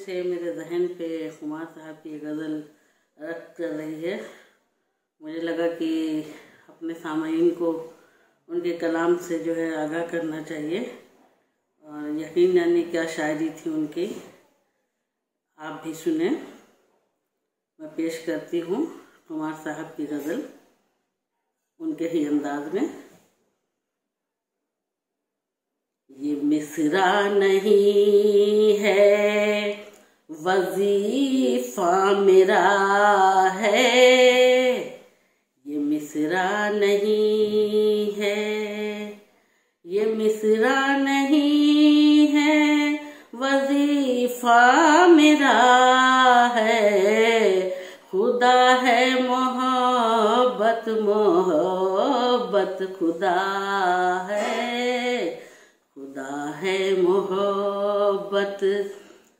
से मेरे जहन पे खुमार साहब की गज़ल रख कर रही है। मुझे लगा कि अपने सामाईन को उनके कलाम से जो है आगाह करना चाहिए और यकीन जाने क्या शायरी थी उनकी। आप भी सुने। मैं पेश करती हूँ खुमार साहब की गज़ल उनके ही अंदाज में। ये मिसरा नहीं है वजीफा मेरा है, ये मिसरा नहीं है, ये मिसरा नहीं है वजीफा मेरा है। खुदा है मोहब्बत मोहब्बत खुदा है, खुदा है मोहब्बत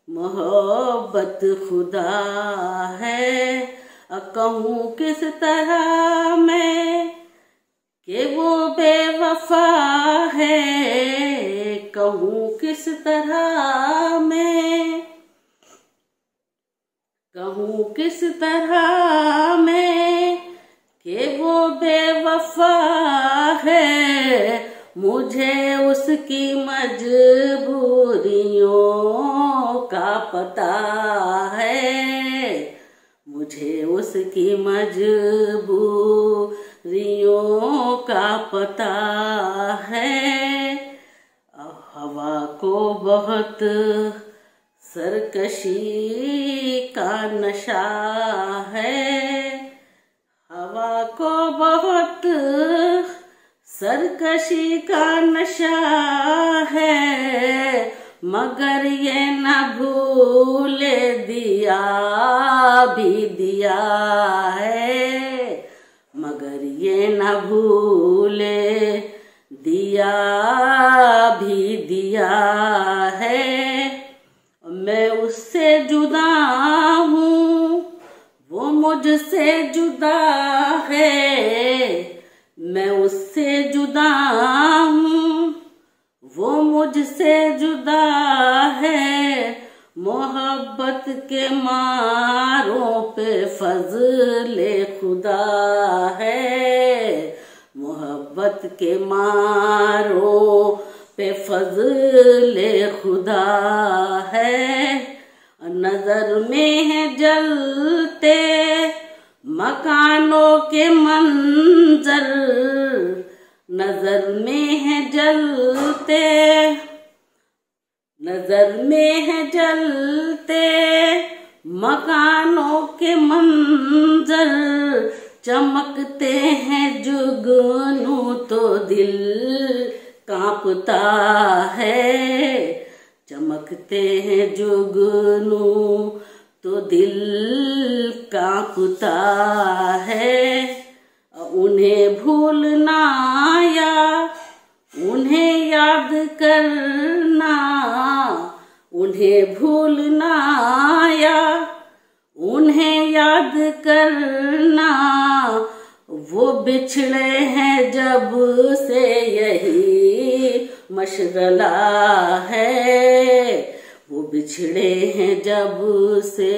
मोहब्बत खुदा है। कहूँ किस तरह मैं कि वो बेवफा है, कहूँ किस तरह मैं, कहूँ किस तरह मैं कि वो बेवफा है। मुझे उसकी मजबूरियों का पता है, मुझे उसकी मजबूरियों का पता है। हवा को बहुत सरकशी का नशा है, हवा को बहुत सरकशी का नशा है। मगर ये न भूले दिया भी दिया है, मगर ये न भूले दिया भी दिया है। मैं उससे जुदा हूँ वो मुझसे जुदा है, मैं उससे जुदा हूँ वो मुझसे जुदा है। मोहब्बत के मारों पे फज़ले खुदा है, मोहब्बत के मारों पे फज़ले खुदा है। नजर में है जलते मकानों के मंजर, नजर में है जलते, नजर में है जलते मकानों के मंजर। चमकते हैं जुगनू तो दिल कांपता है, चमकते हैं जुगनू तो दिल कांपता है। उन्हें भूलना या उन्हें याद करना, उन्हें भूलना या उन्हें याद करना। वो बिछड़े हैं जब से यही मशगला है, वो बिछड़े हैं जब से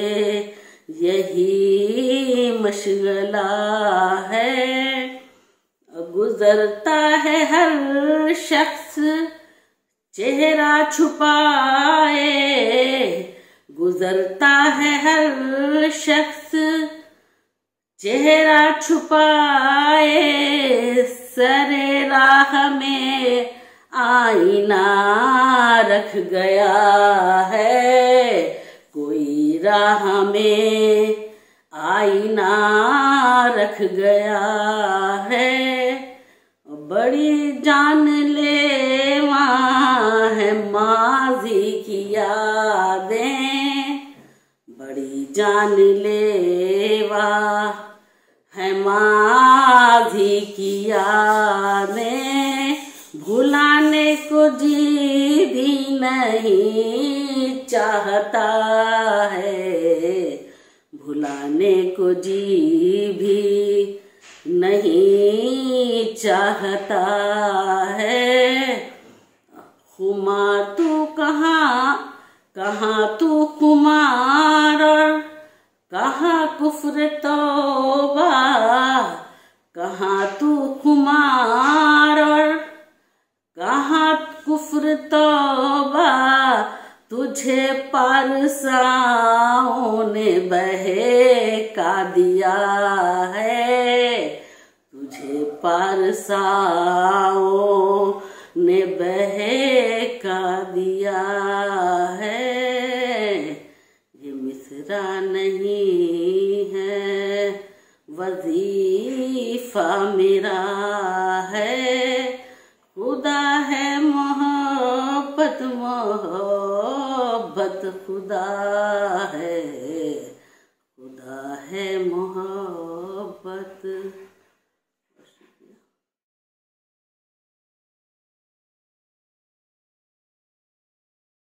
यही मशगला है। गुजरता है हर शख्स चेहरा छुपाए, गुजरता है हर शख्स चेहरा छुपाए। सरे राह में आईना रख गया है, कोई राह में आईना रख गया है। बड़ी जानलेवा है माजी की यादें, बड़ी जानलेवा है माजी की यादें। भुलाने को जी भी नहीं चाहता है, भुलाने को जी भी नहीं चाहता है। खुमा तू कहाँ कहाँ तू खुमार और कहाँ कुफ्र तौबा, कहाँ तू खुमार और कहाँ कुफ्र तौबा, तुझे पारसाओं ने बहका दिया है, तुझे पारसाओं ने बहका दिया है। ये मिसरा नहीं है वजीफा मेरा है, खुदा है मोहब्बत मोहब्बत खुदा है, खुदा है मोहब्बत।